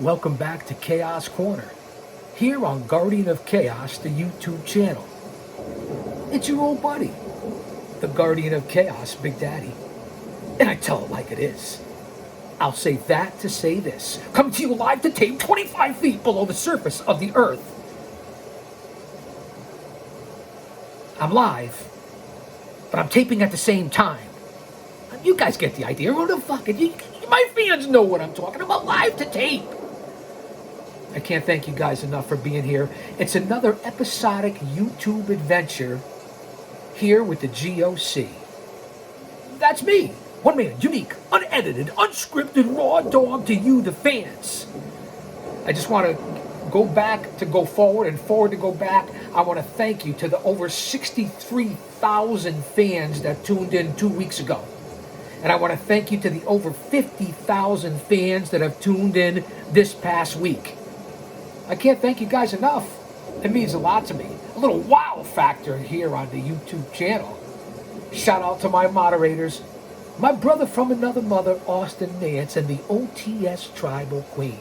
Welcome back to Chaos Corner, here on Guardian of Chaos, the YouTube channel. It's your old buddy, the Guardian of Chaos, Big Daddy. And I tell it like it is. I'll say that to say this. Coming to you live to tape 25 feet below the surface of the earth. I'm live, but I'm taping at the same time. You guys get the idea. Who the fuck? My fans know what I'm talking about. Live to tape. I can't thank you guys enough for being here. It's another episodic YouTube adventure here with the GOC. That's me. One man, unique, unedited, unscripted, raw dog to you, the fans. I just want to go back to go forward and forward to go back. I want to thank you to the over 63,000 fans that tuned in 2 weeks ago. And I want to thank you to the over 50,000 fans that have tuned in this past week. I can't thank you guys enough. It means a lot to me. A little wow factor here on the YouTube channel. Shout out to my moderators, my brother from another mother, Austin Nance, and the OTS Tribal Queen.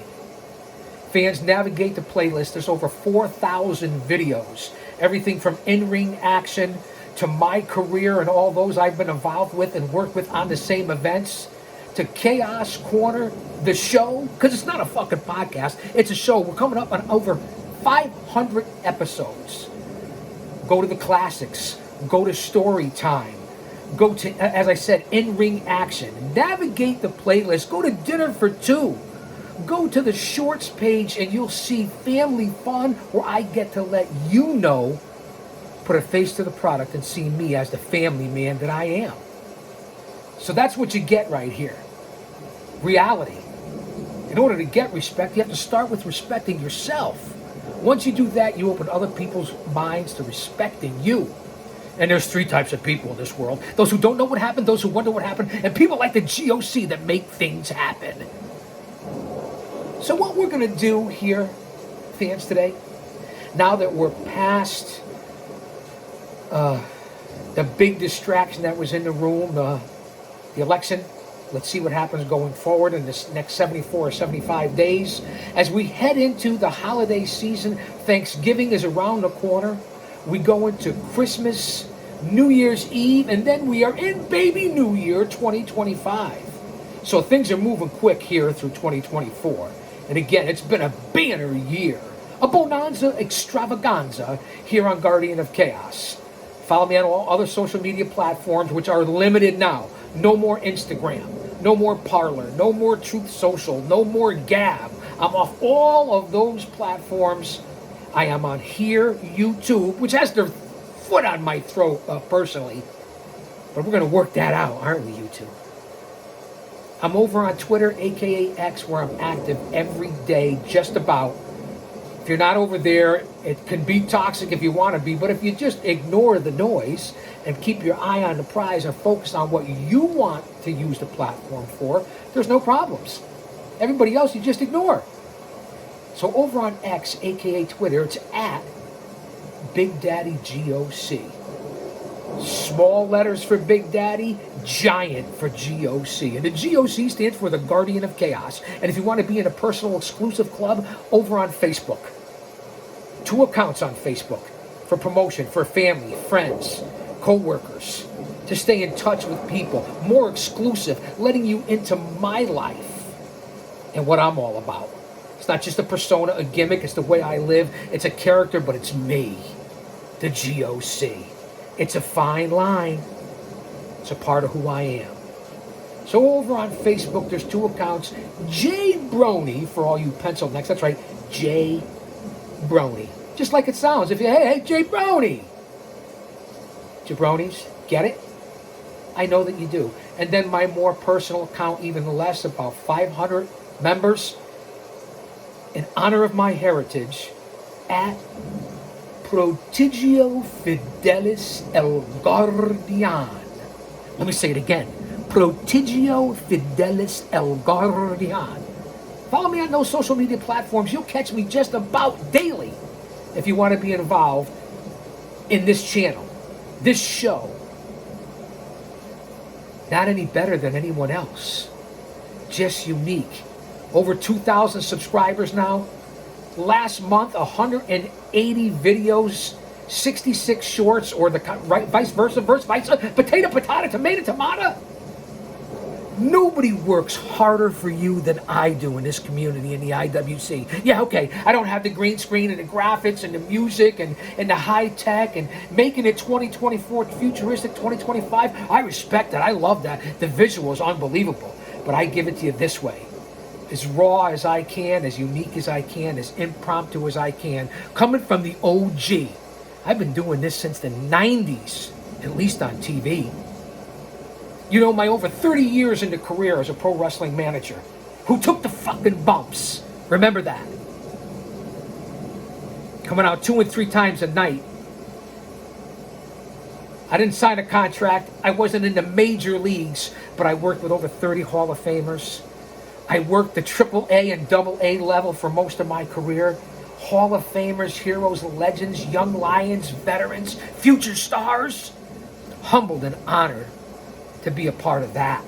Fans, navigate the playlist. There's over 4,000 videos. Everything from in-ring action to my career and all those I've been involved with and worked with on the same events, to Chaos Corner, the show, because it's not a fucking podcast, it's a show. We're coming up on over 500 episodes. Go to the classics, go to story time, go to, as I said, in-ring action. Navigate the playlist, go to dinner for two. Go to the shorts page and you'll see family fun where I get to let you know, put a face to the product and see me as the family man that I am. So that's what you get right here. Reality. In order to get respect, you have to start with respecting yourself. Once you do that, you open other people's minds to respecting you. And there's three types of people in this world. Those who don't know what happened, those who wonder what happened, and people like the GOC that make things happen. So what we're going to do here, fans, today, now that we're past the big distraction that was in the room, the election. Let's see what happens going forward in this next 74 or 75 days. As we head into the holiday season, Thanksgiving is around the corner. We go into Christmas, New Year's Eve, and then we are in baby New Year 2025. So things are moving quick here through 2024. And again, it's been a banner year. A bonanza extravaganza here on Guardian of Chaos. Follow me on all other social media platforms, which are limited now. No more Instagram, no more Parler, no more Truth Social, no more Gab. I'm off all of those platforms. I am on here, YouTube, which has their foot on my throat personally. But we're going to work that out, aren't we, YouTube? I'm over on Twitter, aka X, where I'm active every day, just about. If you're not over there, it can be toxic if you want to be, but if you just ignore the noise and keep your eye on the prize and focus on what you want to use the platform for, there's no problems. Everybody else you just ignore. So over on X, aka Twitter, it's at Big Daddy GOC. Small letters for Big Daddy, giant for GOC. And the GOC stands for the Guardian of Chaos. And if you want to be in a personal exclusive club, over on Facebook. 2 accounts on Facebook for promotion, for family, friends, co-workers, to stay in touch with people. More exclusive, letting you into my life and what I'm all about. It's not just a persona, a gimmick. It's the way I live. It's a character, but it's me, the GOC. It's a fine line. It's a part of who I am. So over on Facebook, there's 2 accounts. Jay Brony, for all you pencil necks. That's right, Jay Brony. Just like it sounds. If you, hey, Jay Brony. Jabronis, get it? I know that you do. And then my more personal account, even less, about 500 members. In honor of my heritage, at Prodigio Fidelis El Guardian. Let me say it again. Prodigio Fidelis El Guardian. Follow me on those social media platforms. You'll catch me just about daily if you want to be involved in this channel, this show. Not any better than anyone else. Just unique. Over 2,000 subscribers now. Last month, 180 videos, 66 shorts, or the right, vice versa, potato, potato, tomato, tomato. Nobody works harder for you than I do in this community in the IWC. Yeah, okay, I don't have the green screen and the graphics and the music and the high tech and making it 2024 futuristic 2025. I respect that. I love that. The visual is unbelievable. But I give it to you this way. As raw as I can, as unique as I can, as impromptu as I can, coming from the OG. I've been doing this since the 90s, at least on TV. You know, my over 30 years into career as a pro wrestling manager, who took the fucking bumps. Remember that. Coming out 2 and 3 times a night. I didn't sign a contract. I wasn't in the major leagues, but I worked with over 30 Hall of Famers. I worked the AAA and AA level for most of my career. Hall of Famers, heroes, legends, young lions, veterans, future stars. Humbled and honored to be a part of that.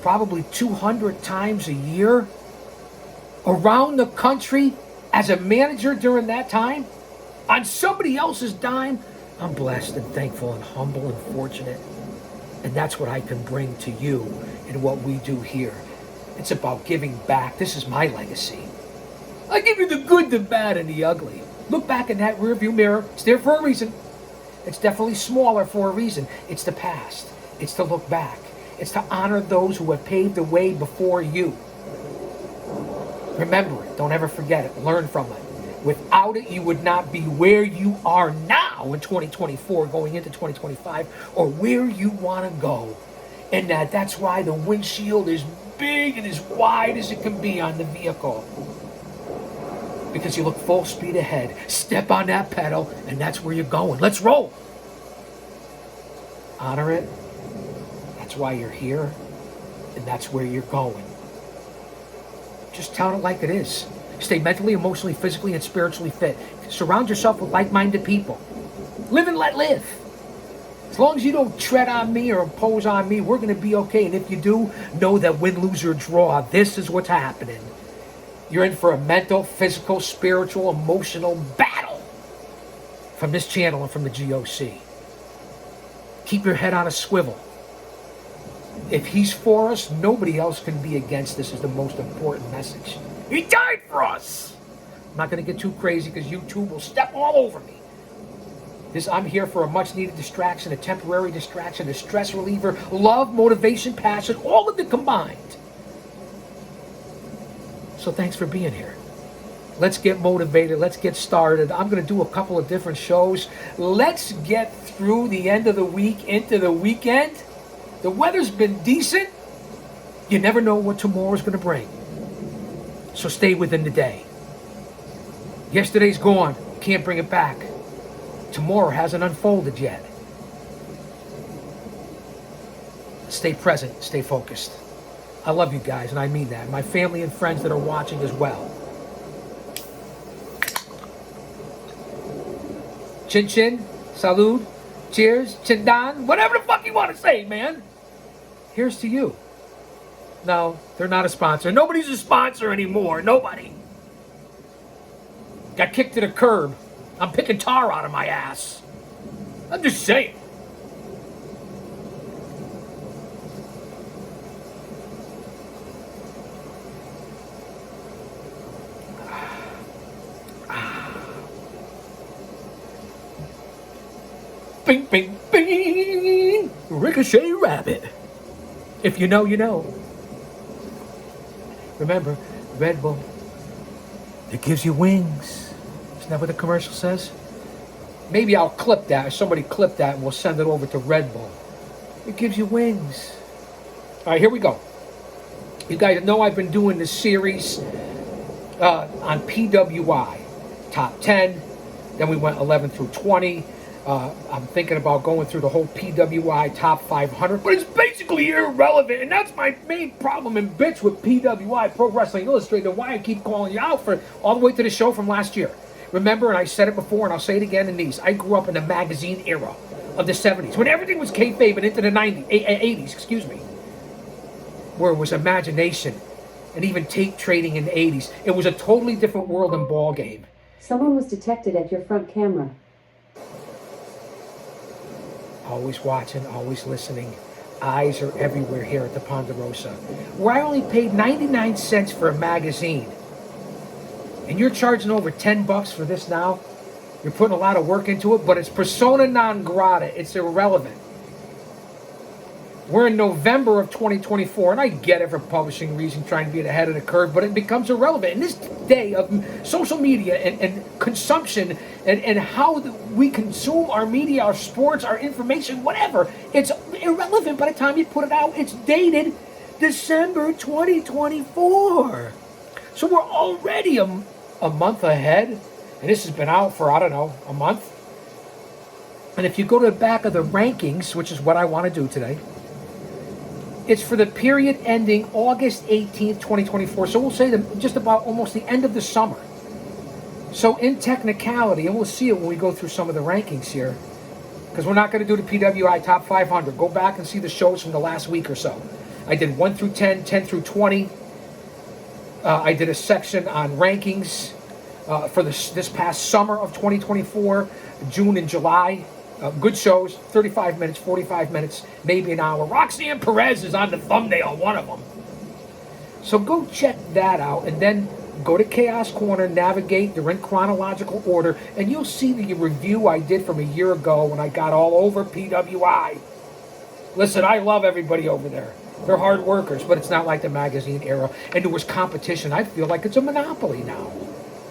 Probably 200 times a year around the country as a manager during that time on somebody else's dime. I'm blessed and thankful and humble and fortunate. And that's what I can bring to you in what we do here. It's about giving back. This is my legacy. I give you the good, the bad, and the ugly. Look back in that rearview mirror. It's there for a reason. It's definitely smaller for a reason. It's the past. It's to look back. It's to honor those who have paved the way before you. Remember it. Don't ever forget it. Learn from it. Without it, you would not be where you are now in 2024, going into 2025, or where you want to go. And that's why the windshield is big and as wide as it can be on the vehicle. Because you look full speed ahead, step on that pedal, and that's where you're going. Let's roll. Honor it. That's why you're here, and that's where you're going. Just tell it like it is. Stay mentally, emotionally, physically, and spiritually fit. Surround yourself with like-minded people. Live and let live. As long as you don't tread on me or impose on me, we're going to be okay. And if you do, know that win, lose, or draw, this is what's happening. You're in for a mental, physical, spiritual, emotional battle from this channel and from the GOC. Keep your head on a swivel. If he's for us, nobody else can be against us is the most important message. He died for us. I'm not going to get too crazy because YouTube will step all over me. I'm here for a much-needed distraction, a temporary distraction, a stress reliever, love, motivation, passion, all of it combined. So thanks for being here. Let's get motivated. Let's get started. I'm going to do a couple of different shows. Let's get through the end of the week into the weekend. The weather's been decent. You never know what tomorrow's going to bring. So stay within the day. Yesterday's gone. Can't bring it back. Tomorrow hasn't unfolded yet. Stay present. Stay focused. I love you guys, and I mean that. My family and friends that are watching as well. Chin chin, salud, cheers, chindan, whatever the fuck you want to say, man. Here's to you. No, they're not a sponsor. Nobody's a sponsor anymore. Nobody. Got kicked to the curb. I'm picking tar out of my ass. I'm just saying. Bing, bing, bing. Ricochet Rabbit. If you know, you know. Remember, Red Bull, it gives you wings. Isn't that what the commercial says? Maybe I'll clip that, or somebody clip that, and we'll send it over to Red Bull. It gives you wings. All right, here we go. You guys know I've been doing this series on PWI, top 10. Then we went 11 through 20. I'm thinking about going through the whole PWI top 500, but it's basically irrelevant, and that's my main problem and bitch with PWI, Pro Wrestling Illustrated, and why I keep calling you out for all the way to the show from last year. Remember, and I said it before, and I'll say it again in these, I grew up in the magazine era of the 70s, when everything was kayfabe and into the 80s, excuse me. where it was imagination and even tape trading in the 80s. It was a totally different world and ball game. Someone was detected at your front camera. Always watching, always listening. Eyes are everywhere here at the Ponderosa, where I only paid 99 cents for a magazine. And you're charging over $10 for this now? You're putting a lot of work into it, but it's persona non grata. It's irrelevant. We're in November of 2024, and I get it for publishing reasons, trying to be ahead of the curve, but it becomes irrelevant. In this day of social media and consumption and how we consume our media, our sports, our information, whatever, it's irrelevant by the time you put it out. It's dated December 2024. So we're already a month ahead, and this has been out for, I don't know, a month. And if you go to the back of the rankings, which is what I want to do today, it's for the period ending August 18th, 2024. So we'll say just about almost the end of the summer. So in technicality, and we'll see it when we go through some of the rankings here, because we're not going to do the PWI Top 500. Go back and see the shows from the last week or so. I did 1 through 10, 10 through 20. I did a section on rankings for this past summer of 2024, June and July. Good shows, 35 minutes, 45 minutes, maybe an hour. Roxanne Perez is on the thumbnail, one of them. So go check that out, and then go to Chaos Corner, navigate, they're in chronological order, and you'll see the review I did from a year ago when I got all over PWI. Listen, I love everybody over there. They're hard workers, but it's not like the magazine era, and there was competition. I feel like it's a monopoly now.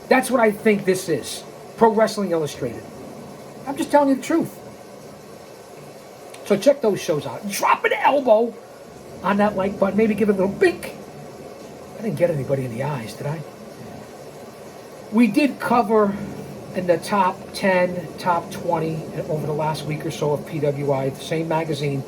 That's what I think this is. Pro Wrestling Illustrated. I'm just telling you the truth. So check those shows out. Drop an elbow on that like button. Maybe give it a little bink. I didn't get anybody in the eyes, did I? We did cover in the top 10, top 20 over the last week or so of PWI, the same magazine.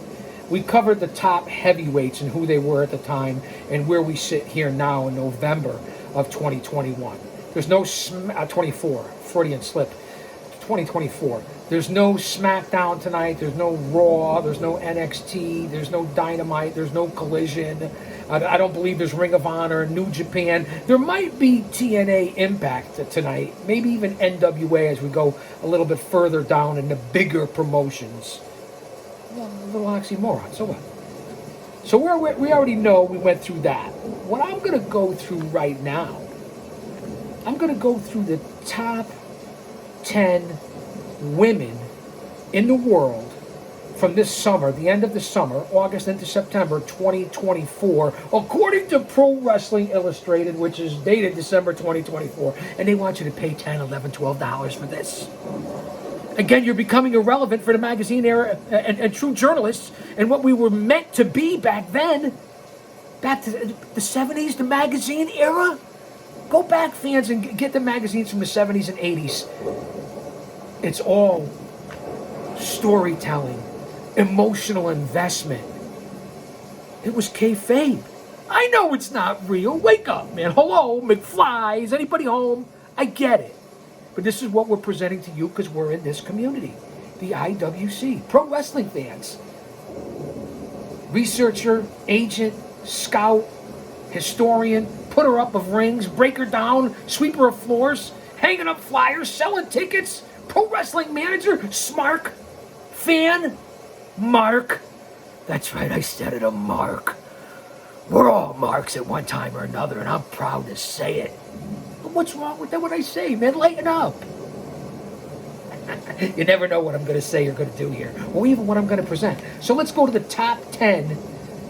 We covered the top heavyweights and who they were at the time and where we sit here now in November of 2021. There's no 24, Freudian slip. 2024. There's no SmackDown tonight. There's no Raw. There's no NXT. There's no Dynamite. There's no Collision. I don't believe there's Ring of Honor, New Japan. There might be TNA Impact tonight. Maybe even NWA as we go a little bit further down in the bigger promotions. Well, a little oxymoron. So what? So we already know we went through that. What I'm going to go through right now, I'm going to go through the top 10 women in the world from this summer, the end of the summer, August into September 2024, according to Pro Wrestling Illustrated, which is dated December 2024. And they want you to pay $10, $11, $12 for this. Again, you're becoming irrelevant for the magazine era and true journalists and what we were meant to be back then. Back to the 70s, the magazine era. Go back, fans, and get the magazines from the 70s and 80s. It's all storytelling, emotional investment. It was kayfabe. I know it's not real. Wake up, man. Hello, McFly. Is anybody home? I get it. But this is what we're presenting to you because we're in this community. The IWC. Pro wrestling fans. Researcher, agent, scout, historian, putter up of rings, breaker down, sweeper of floors, hanging up flyers, selling tickets, pro wrestling manager, smark, fan, mark. That's right, I said it, a mark. We're all marks at one time or another, and I'm proud to say it. But what's wrong with that, what I say, man? Lighten up. You never know what I'm going to say or going to do here, or even what I'm going to present. So let's go to the top 10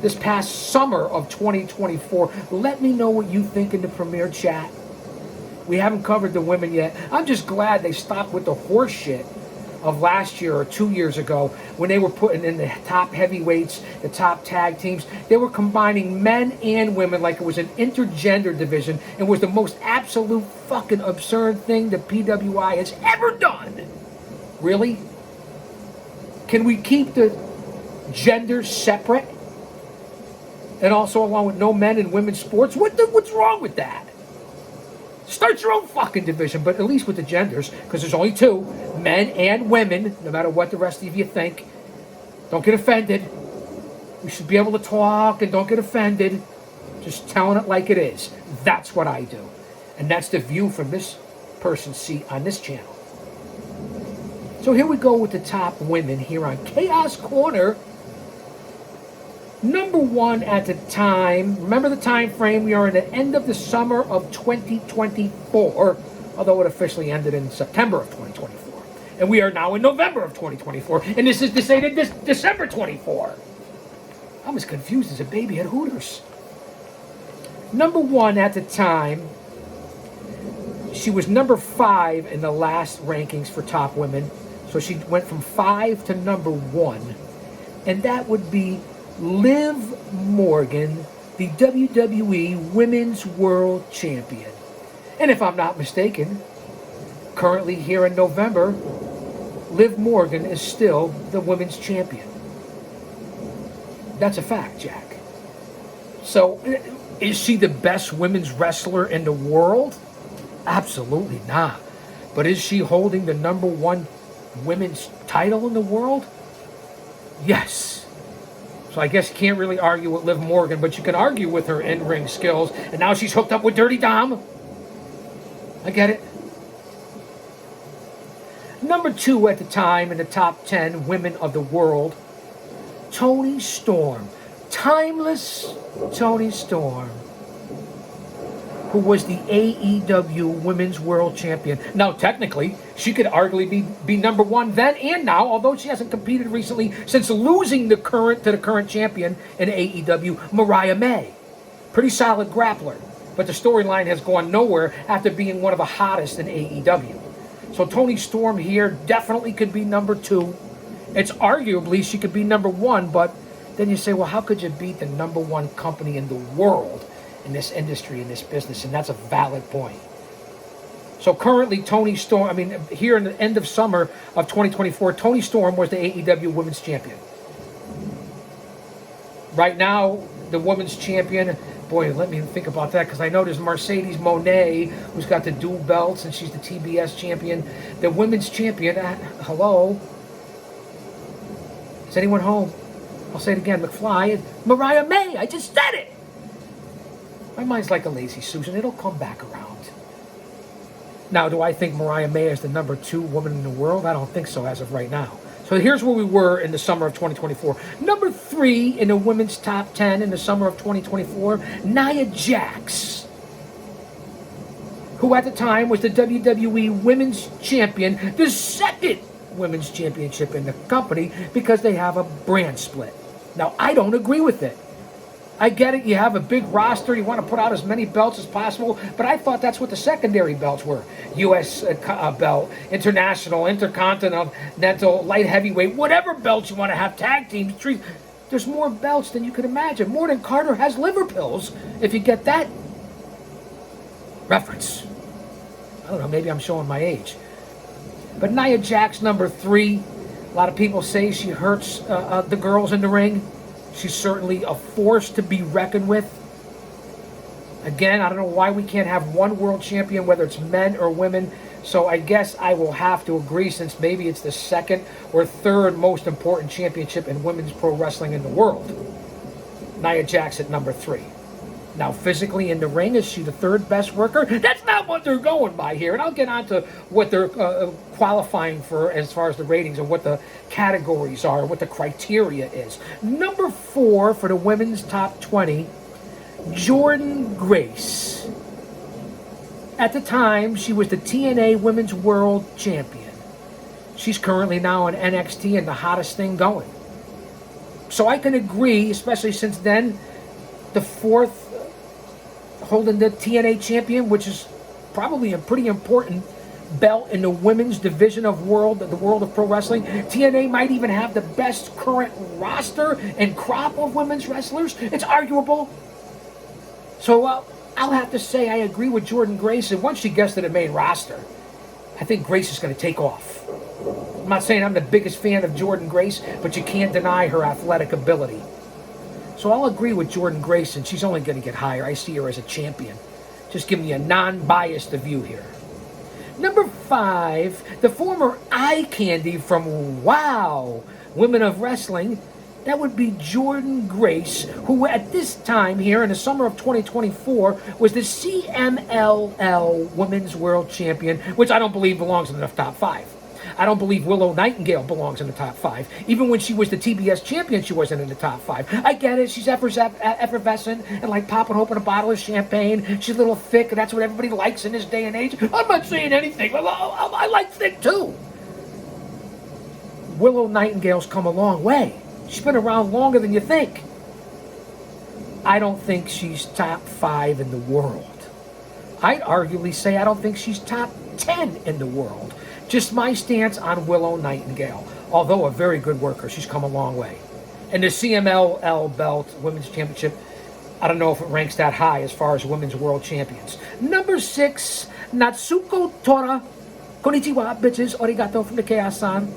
this past summer of 2024. Let me know what you think in the Premier chat. We haven't covered the women yet. I'm just glad they stopped with the horse shit of last year or 2 years ago when they were putting in the top heavyweights, the top tag teams. They were combining men and women like it was an intergender division and was the most absolute fucking absurd thing the PWI has ever done. Really? Can we keep the genders separate? And also along with no men and women's sports? What's wrong with that? Start your own fucking division, but at least with the genders, because there's only two, men and women, no matter what the rest of you think. Don't get offended. We should be able to talk and don't get offended. Just telling it like it is. That's what I do. And that's the view from this person's seat on this channel. So here we go with the top women here on Chaos Corner. Number one at the time, remember the time frame, we are at the end of the summer of 2024, although it officially ended in September of 2024. And we are now in November of 2024, and this is decided this December 24. I'm as confused as a baby at Hooters. Number one at the time, she was number 5 in the last rankings for top women. So she went from 5 to number 1. And that would be Liv Morgan, the WWE Women's World Champion. And if I'm not mistaken, currently here in November, Liv Morgan is still the women's champion. That's a fact, Jack. So, is she the best women's wrestler in the world? Absolutely not. But is she holding the number 1 women's title in the world? Yes. So I guess you can't really argue with Liv Morgan, but you can argue with her in-ring skills. And now she's hooked up with Dirty Dom. I get it. Number 2 at the time in the top 10 women of the world, Toni Storm. Timeless Toni Storm, who was the AEW Women's World Champion. Now, technically, she could arguably be number 1 then and now, although she hasn't competed recently since losing the current champion in AEW, Mariah May. Pretty solid grappler, but the storyline has gone nowhere after being one of the hottest in AEW. So Toni Storm here definitely could be number 2. It's arguably she could be number 1, but then you say, well, how could you beat the number 1 company in the world in this industry, in this business? And that's a valid point. So currently, Toni Storm, here in the end of summer of 2024, Toni Storm was the AEW Women's Champion. Right now, the Women's Champion, boy, let me think about that, because I know there's Mercedes Moné, who's got the dual belts, and she's the TBS Champion. The Women's Champion, hello? Is anyone home? I'll say it again, McFly, Mariah May, I just said it! My mind's like a lazy Susan. It'll come back around. Now, do I think Mariah May is the number 2 woman in the world? I don't think so as of right now. So here's where we were in the summer of 2024. Number 3 in the women's top 10 in the summer of 2024, Nia Jax, who at the time was the WWE Women's Champion, the second women's championship in the company, because they have a brand split. Now, I don't agree with it. I get it, you have a big roster, you want to put out as many belts as possible, but I thought that's what the secondary belts were. U.S. belt, international, intercontinental, light heavyweight, whatever belts you want to have, tag teams, there's more belts than you could imagine. More than Carter has liver pills, if you get that reference. I don't know, maybe I'm showing my age. But Nia Jax, number 3, a lot of people say she hurts the girls in the ring. She's certainly a force to be reckoned with. Again, I don't know why we can't have one world champion, whether it's men or women. So I guess I will have to agree, since maybe it's the second or third most important championship in women's pro wrestling in the world. Nia Jax at number 3. Now, physically in the ring, is she the 3rd best worker? That's not what they're going by here. And I'll get on to what they're qualifying for as far as the ratings and what the categories are, what the criteria is. Number 4 for the women's top 20, Jordynne Grace. At the time, she was the TNA Women's World Champion. She's currently now in NXT and the hottest thing going. So I can agree, especially since then, the 4th holding the TNA champion, which is probably a pretty important belt in the women's division of the world of pro wrestling. TNA might even have the best current roster and crop of women's wrestlers. It's arguable. So I'll have to say I agree with Jordynne Grace, and once she gets to the main roster, I think Grace is going to take off. I'm not saying I'm the biggest fan of Jordynne Grace, but you can't deny her athletic ability. So I'll agree with Jordynne Grace, and she's only going to get higher. I see her as a champion. Just giving you a non-biased view here. Number 5, the former eye candy from WOW, Women of Wrestling, That would be Jordan Grace, who at this time here in the summer of 2024 was the CMLL Women's World Champion, which I don't believe belongs in the top 5. I don't believe Willow Nightingale belongs in the top 5. Even when she was the TBS champion, she wasn't in the top 5. I get it. She's effervescent and like popping open a bottle of champagne. She's a little thick, and that's what everybody likes in this day and age. I'm not saying anything. I like thick, too. Willow Nightingale's come a long way. She's been around longer than you think. I don't think she's top 5 in the world. I'd arguably say I don't think she's top 10 in the world. Just my stance on Willow Nightingale. Although a very good worker, she's come a long way. And the CMLL belt, Women's Championship, I don't know if it ranks that high as far as Women's World Champions. Number 6, Natsuko Tora. Konnichiwa, bitches. Arigato from the Chaos-san.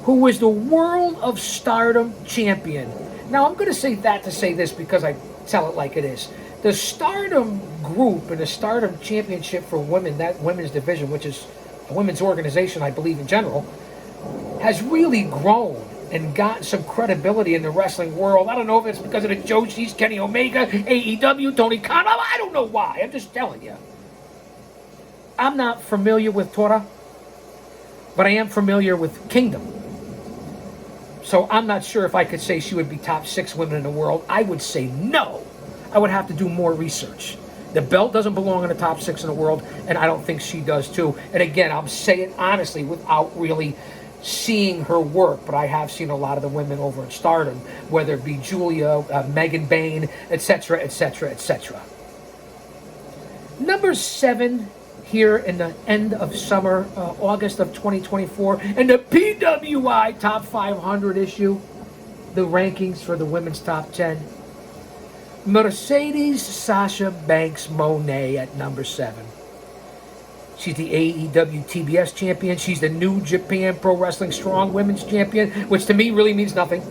Who was the World of Stardom champion. Now, I'm going to say that to say this because I tell it like it is. The Stardom group and the Stardom Championship for women, that women's division, which is a women's organization, I believe, in general, has really grown and gotten some credibility in the wrestling world. I don't know if it's because of the Joshis, Kenny Omega, AEW, Tony Khan. I don't know why. I'm just telling you. I'm not familiar with Tora, but I am familiar with Kingdom. So I'm not sure if I could say she would be top 6 women in the world. I would say no. I would have to do more research. The belt doesn't belong in the top 6 in the world, and I don't think she does too. And again, I'm saying honestly without really seeing her work, but I have seen a lot of the women over in Stardom, whether it be Julia, Megan Bain, etc., etc., etc. Number 7 here in the end of summer, August of 2024, and the PWI Top 500 issue, the rankings for the women's top 10. Mercedes Sasha Banks Monet at number 7. She's the AEW TBS champion. She's the New Japan Pro Wrestling Strong Women's champion, which to me really means nothing.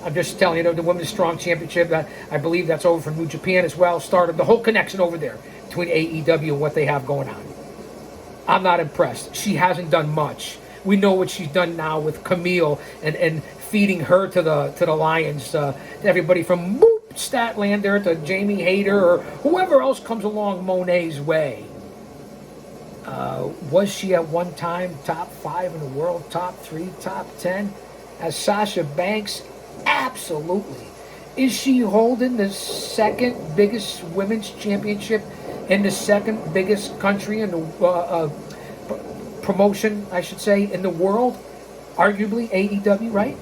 I'm just telling you, the Women's Strong Championship, I believe that's over from New Japan as well. Started the whole connection over there between AEW and what they have going on. I'm not impressed. She hasn't done much. We know what she's done now with Camille and feeding her to the Lions. Everybody from Statlander to Jamie Hayter or whoever else comes along Monet's way. Was she at one time top 5 in the world, top 3, top 10? As Sasha Banks? Absolutely. Is she holding the second biggest women's championship in the second biggest country in the promotion, I should say, in the world? Arguably AEW, right?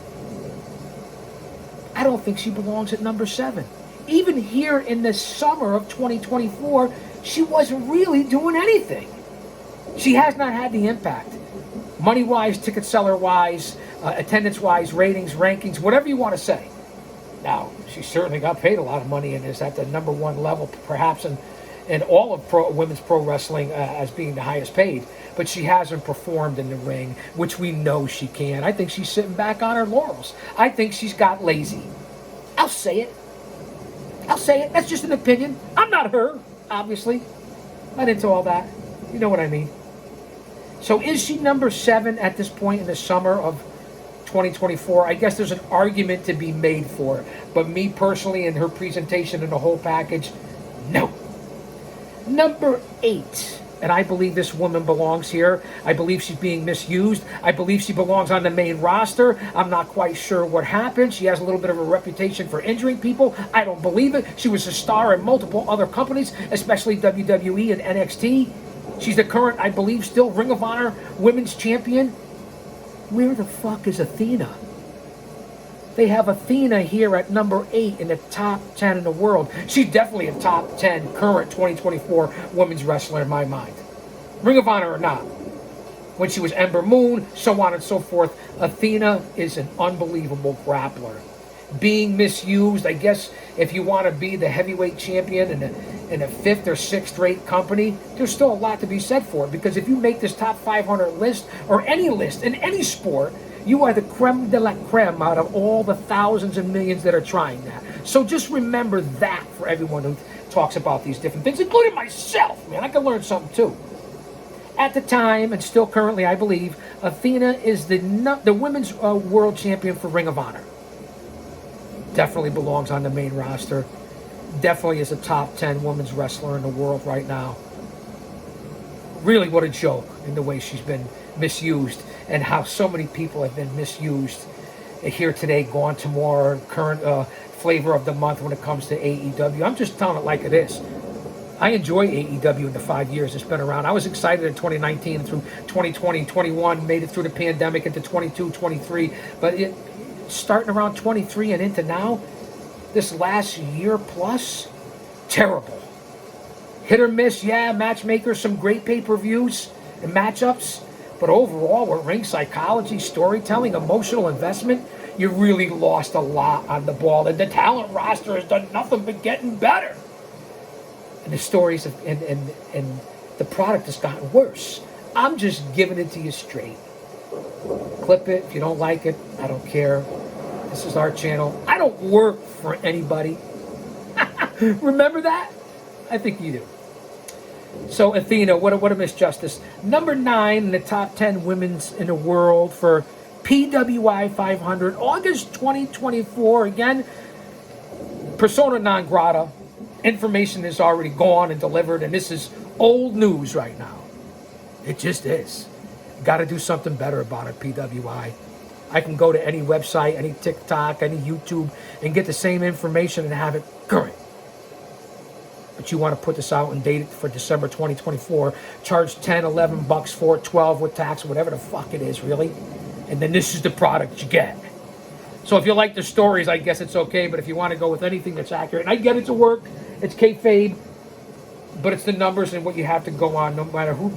I don't think she belongs at number 7. Even here in the summer of 2024, she wasn't really doing anything. She has not had the impact. Money-wise, ticket seller-wise, attendance-wise, ratings, rankings, whatever you want to say. Now, she certainly got paid a lot of money and is at the number 1 level, perhaps in all of women's pro wrestling as being the highest paid. But she hasn't performed in the ring, which we know she can. I think she's sitting back on her laurels. I think she's got lazy. I'll say it. That's just an opinion. I'm not her, obviously. Not into all that. You know what I mean. So is she number 7 at this point in the summer of 2024? I guess there's an argument to be made for it. But me personally, in her presentation and the whole package, no. Number 8. And I believe this woman belongs here. I believe she's being misused. I believe she belongs on the main roster. I'm not quite sure what happened. She has a little bit of a reputation for injuring people. I don't believe it. She was a star in multiple other companies, especially WWE and NXT. She's the current, I believe, still Ring of Honor Women's Champion. Where the fuck is Athena? They have Athena here at number 8 in the top 10 in the world. She's definitely a top 10 current 2024 women's wrestler in my mind. Ring of Honor or not. When she was Ember Moon, so on and so forth, Athena is an unbelievable grappler. Being misused, I guess, if you want to be the heavyweight champion in a 5th or 6th rate company, there's still a lot to be said for it. Because if you make this top 500 list, or any list in any sport, you are the creme de la creme out of all the thousands and millions that are trying that. So just remember that for everyone who talks about these different things, including myself, man. I can learn something too. At the time, and still currently, I believe, Athena is the women's world champion for Ring of Honor. Definitely belongs on the main roster. Definitely is a top 10 women's wrestler in the world right now. Really, what a joke in the way she's been misused and how so many people have been misused here today, gone tomorrow, current flavor of the month when it comes to AEW. I'm just telling it like it is. I enjoy AEW in the 5 years it's been around. I was excited in 2019 through 2020, 21, made it through the pandemic into 22, 23. But starting around 23 and into now, this last year plus, terrible. Hit or miss, yeah, matchmakers, some great pay-per-views and matchups. But overall, with ring psychology, storytelling, emotional investment, you really lost a lot on the ball. And the talent roster has done nothing but getting better. And the stories and the product has gotten worse. I'm just giving it to you straight. Clip it. If you don't like it, I don't care. This is our channel. I don't work for anybody. Remember that? I think you do. So Athena, what a misjustice. Number 9 in the top 10 women's in the world for PWI 500, August 2024. Again, persona non grata. Information is already gone and delivered, and this is old news right now. It just is. Got to do something better about it, PWI. I can go to any website, any TikTok, any YouTube, and get the same information and have it current. But you want to put this out and date it for December 2024, charge 10, 11 bucks for it, 12 with tax, whatever the fuck it is, really. And then this is the product you get. So if you like the stories, I guess it's okay. But if you want to go with anything that's accurate, and I get it to work, it's kayfabe, but it's the numbers and what you have to go on, no matter who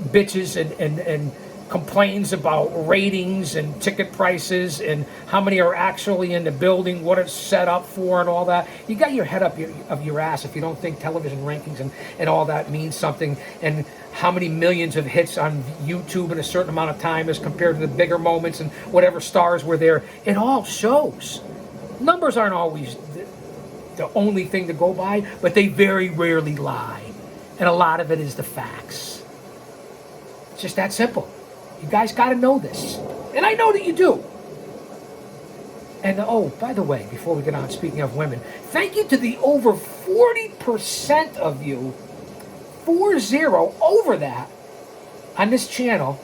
bitches and complains about ratings and ticket prices and how many are actually in the building, what it's set up for and all that. You got your head up of your ass if you don't think television rankings and all that means something, and how many millions of hits on YouTube in a certain amount of time as compared to the bigger moments and whatever stars were there. It all shows. Numbers aren't always the only thing to go by, but they very rarely lie. And a lot of it is the facts. It's just that simple. You guys got to know this. And I know that you do. And oh, by the way, before we get on, speaking of women, thank you to the over 40% of you, 40 over that, on this channel,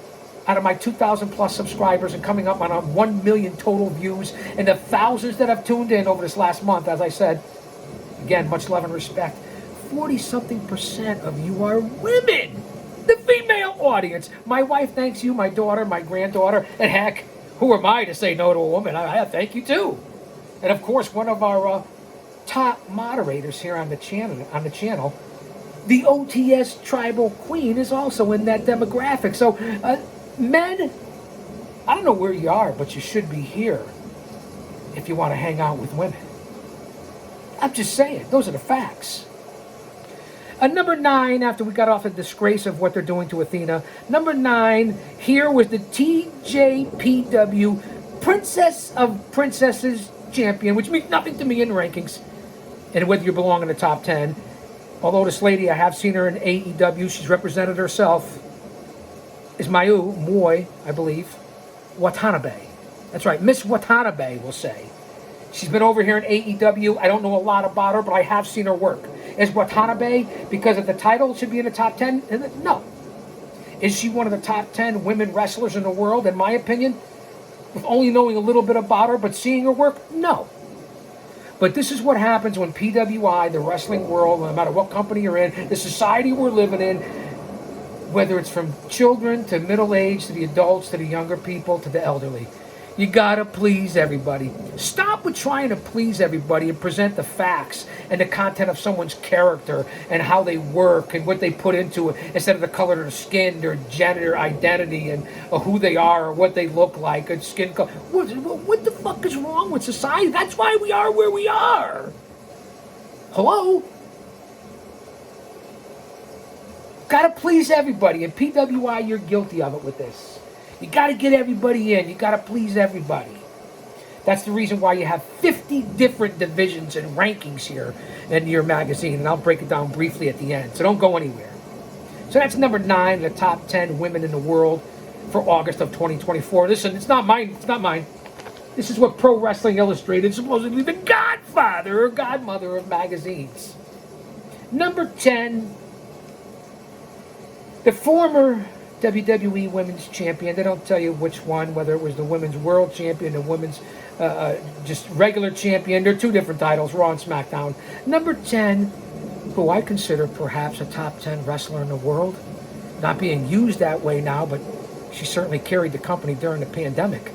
out of my 2,000 plus subscribers and coming up on 1 million total views, and the thousands that have tuned in over this last month, as I said, again, much love and respect. 40-something% of you are women. The female audience. My wife thanks you, my daughter, my granddaughter, and heck, who am I to say no to a woman? I thank you too. And of course, one of our top moderators here on the channel, the OTS Tribal Queen, is also in that demographic. So, men, I don't know where you are, but you should be here if you want to hang out with women. I'm just saying, those are the facts. Number 9, after we got off the disgrace of what they're doing to Athena, number 9, here was the TJPW Princess of Princesses champion, which means nothing to me in rankings, and whether you belong in the top 10. Although this lady, I have seen her in AEW, she's represented herself, is Mayu Moi, I believe, Watanabe. That's right, Miss Watanabe, we'll say. She's been over here in AEW. I don't know a lot about her, but I have seen her work. Is Watanabe, because of the title, should be in the top 10? No. Is she one of the top 10 women wrestlers in the world, in my opinion? With only knowing a little bit about her, but seeing her work? No. But this is what happens when PWI, the wrestling world, no matter what company you're in, the society we're living in, whether it's from children to middle age, to the adults, to the younger people, to the elderly, you gotta please everybody. Stop with trying to please everybody and present the facts and the content of someone's character and how they work and what they put into it instead of the color of their skin, their gender identity, and who they are or what they look like and skin color. What the fuck is wrong with society? That's why we are where we are. Hello? Gotta please everybody, and PWI, you're guilty of it with this. You got to get everybody in. You got to please everybody. That's the reason why you have 50 different divisions and rankings here in your magazine, and I'll break it down briefly at the end, so don't go anywhere. So that's number 9, the top 10 women in the world. for August of 2024. Listen, it's not mine. It's not mine. This is what Pro Wrestling Illustrated is supposedly the godfather or godmother of magazines. Number 10, the former WWE Women's Champion. They don't tell you which one, whether it was the Women's World Champion, the Women's just regular champion. They're two different titles, Raw and SmackDown. Number 10, who I consider perhaps a top 10 wrestler in the world. Not being used that way now, but she certainly carried the company during the pandemic.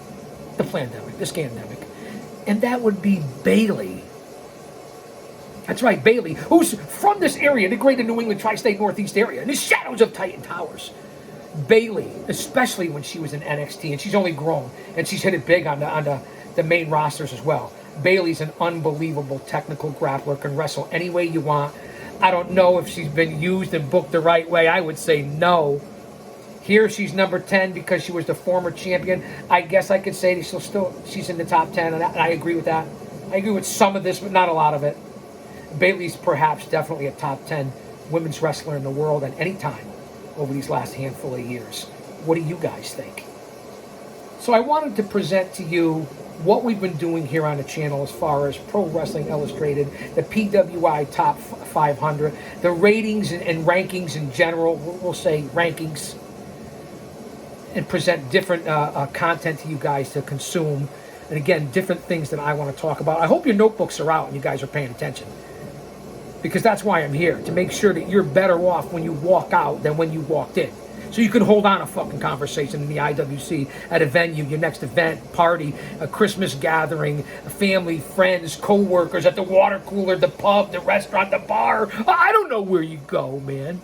The scandemic. And that would be Bayley. That's right, Bayley, who's from this area, the greater New England tri-state northeast area, in the shadows of Titan Towers. Bayley, especially when she was in NXT, and she's only grown, and she's hit it big on the main rosters as well. Bayley's an unbelievable technical grappler, can wrestle any way you want. I don't know if she's been used and booked the right way. I would say no. Here she's number 10 because she was the former champion. I guess I could say she's in the top 10, and I agree with that. I agree with some of this, but not a lot of it. Bayley's perhaps definitely a top 10 women's wrestler in the world at any time over these last handful of years. What do you guys think? So I wanted to present to you what we've been doing here on the channel as far as Pro Wrestling Illustrated, the PWI Top 500, the ratings and rankings in general, we'll say rankings, and present different content to you guys to consume. And again, different things that I want to talk about. I hope your notebooks are out and you guys are paying attention, because that's why I'm here, to make sure that you're better off when you walk out than when you walked in. So you can hold on a fucking conversation in the IWC, at a venue, your next event, party, a Christmas gathering, a family, friends, co-workers, at the water cooler, the pub, the restaurant, the bar. I don't know where you go, man.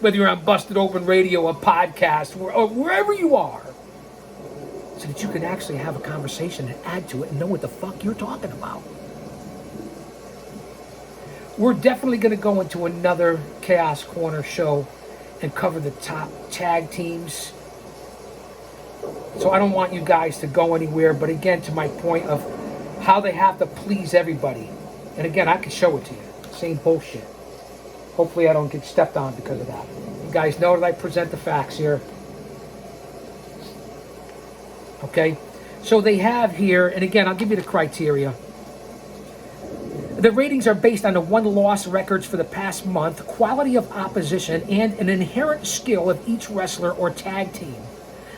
Whether you're on Busted Open Radio, a podcast, or wherever you are, so that you can actually have a conversation and add to it and know what the fuck you're talking about. We're definitely going to go into another Chaos Corner show and cover the top tag teams. So I don't want you guys to go anywhere, but again, to my point of how they have to please everybody. And again, I can show it to you. Same bullshit. Hopefully I don't get stepped on because of that. You guys know that I present the facts here. Okay? So they have here, and again, I'll give you the criteria. The ratings are based on the won-loss records for the past month, quality of opposition, and an inherent skill of each wrestler or tag team.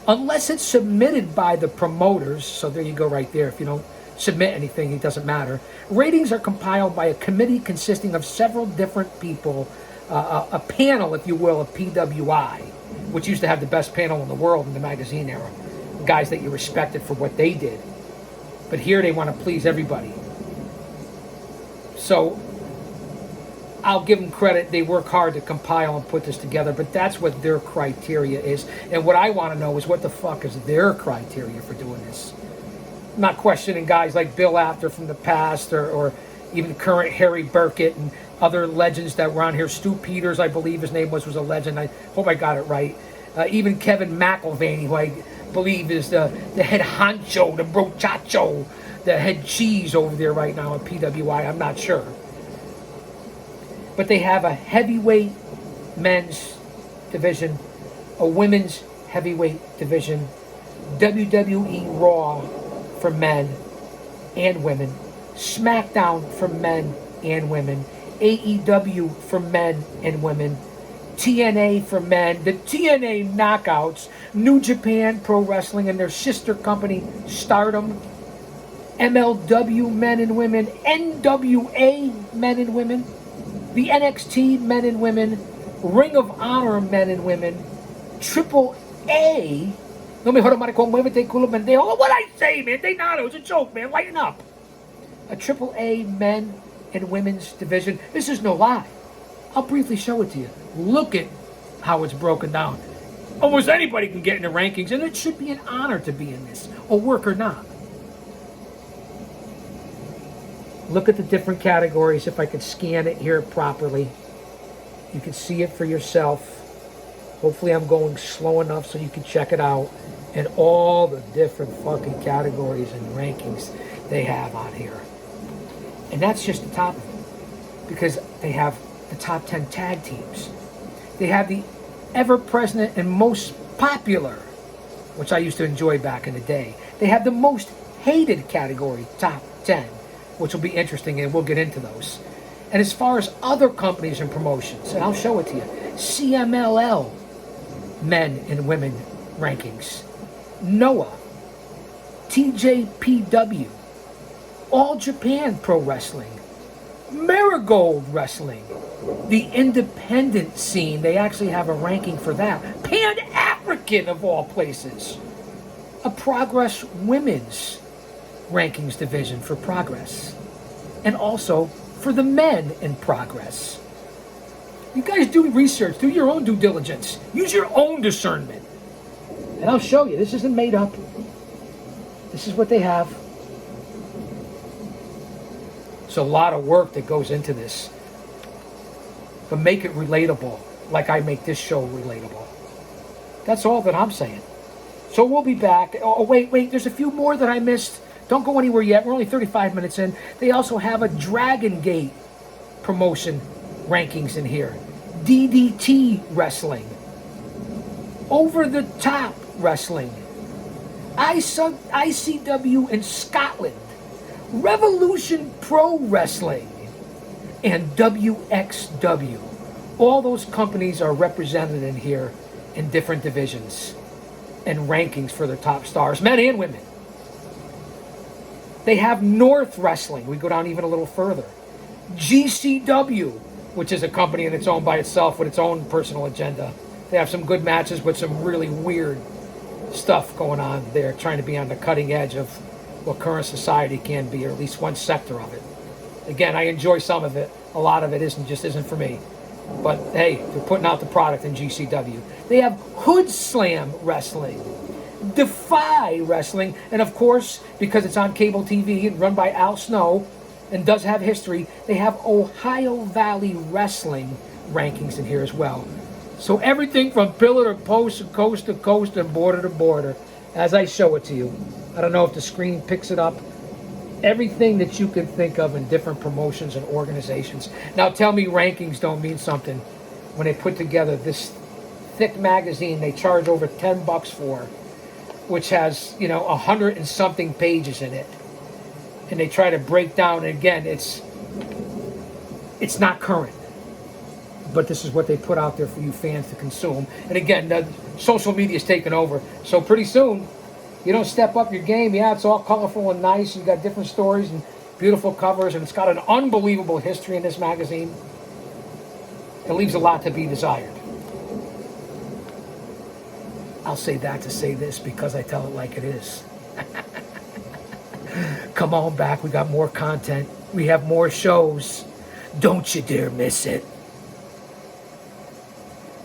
Unless it's submitted by the promoters, so there you go right there. If you don't submit anything, it doesn't matter. Ratings are compiled by a committee consisting of several different people, a panel, if you will, of PWI, which used to have the best panel in the world in the magazine era. Guys that you respected for what they did. But here they want to please everybody. So I'll give them credit. They work hard to compile and put this together, but that's what their criteria is. And what I want to know is what the fuck is their criteria for doing this? I'm not questioning guys like Bill Apter from the past, or even current Harry Burkett and other legends that were on here. Stu Peters, I believe his name was a legend. I hope I got it right. Even Kevin McElvaney, who I believe is the head honcho, the brochacho, the head cheese over there right now at PWI. I'm not sure. But they have a heavyweight men's division, a women's heavyweight division, WWE Raw for men and women, SmackDown for men and women, AEW for men and women, TNA for men, the TNA Knockouts, New Japan Pro Wrestling and their sister company Stardom, MLW men and women, NWA men and women, the NXT men and women, Ring of Honor men and women, Triple A. No me jodas, maricón, muévete, culo, pendejo. What I say, man? They not. It was a joke, man. Lighten up. A Triple A men and women's division. This is no lie. I'll briefly show it to you. Look at how it's broken down. Almost anybody can get in the rankings, and it should be an honor to be in this, or work or not. Look at the different categories. If I could scan it here properly, you can see it for yourself. Hopefully I'm going slow enough so you can check it out. And all the different fucking categories and rankings they have on here. And that's just the top of it. Because they have the top 10 tag teams. They have the ever-present and most popular, which I used to enjoy back in the day. They have the most hated category, top 10, which will be interesting, and we'll get into those. And as far as other companies and promotions, and I'll show it to you, CMLL, men and women rankings, Noah, TJPW, All Japan Pro Wrestling, Marigold Wrestling, the independent scene, they actually have a ranking for that. Pan-African of all places. A Progress Women's rankings division for Progress. And also for the men in Progress. You guys do research, do your own due diligence. Use your own discernment. And I'll show you, this isn't made up. This is what they have. It's a lot of work that goes into this. But make it relatable, like I make this show relatable. That's all that I'm saying. So we'll be back. Oh, wait, there's a few more that I missed. Don't go anywhere yet. We're only 35 minutes in. They also have a Dragon Gate promotion rankings in here. DDT Wrestling. Over the Top Wrestling. ICW in Scotland. Revolution Pro Wrestling. And WXW. All those companies are represented in here in different divisions and rankings for their top stars, men and women. They have North Wrestling. We go down even a little further. GCW, which is a company in its own by itself with its own personal agenda. They have some good matches with some really weird stuff going on. They're trying to be on the cutting edge of what current society can be, or at least one sector of it. Again, I enjoy some of it. A lot of it isn't for me. But hey, they're putting out the product in GCW. They have Hood Slam Wrestling, Defy Wrestling, and of course, because it's on cable TV and run by Al Snow and does have history, they have Ohio Valley Wrestling rankings in here as well. So everything from pillar to post, coast to coast, and border to border, as I show it to you. I don't know if the screen picks it up. Everything that you can think of in different promotions and organizations. Now tell me rankings don't mean something when they put together this thick magazine they charge over $10 for, which has, 100 and something pages in it. And they try to break down, and again, it's not current. But this is what they put out there for you fans to consume. And again, the social media is taking over. So pretty soon, you don't step up your game. Yeah, it's all colorful and nice. You got different stories and beautiful covers, and it's got an unbelievable history in this magazine. It leaves a lot to be desired. I'll say that to say this because I tell it like it is. Come on back. We got more content. We have more shows. Don't you dare miss it.